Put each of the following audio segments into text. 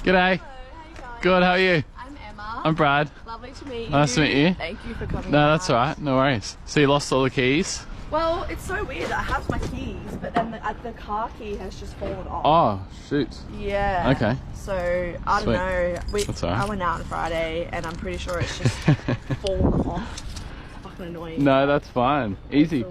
G'day. Hello, how you going? Good, how are you? I'm Emma. I'm Brad. Lovely to meet you. Nice to meet you. Thank you for coming. No, that's alright, no worries. So you lost all the keys? Well, it's so weird. I have my keys, but then the car key has just fallen off. Oh, shoot. Yeah. Okay. So, I don't Sweet. know. That's all right. I went out on Friday, and I'm pretty sure it's just fallen off. It's fucking annoying. No, that's fine. Easy.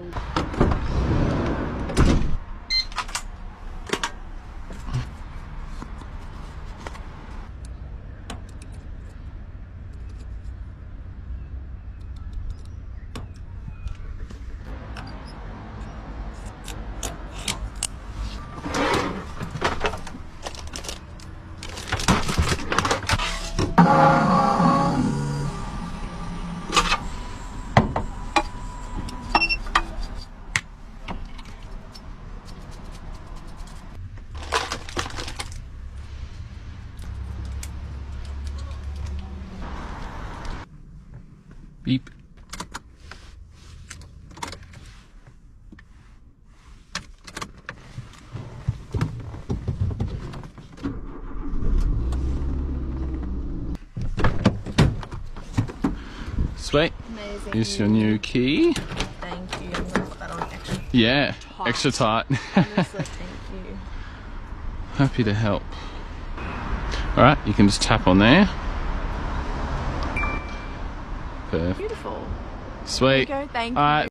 Beep. Sweet. Amazing. Here's your new key. Thank you. I'm gonna put that on extra. Yeah, Tight. extra tight. Honestly, thank you. Happy to help. Alright, you can just tap on there. Perfect. Beautiful. Sweet. There you go. Thank you. Alright.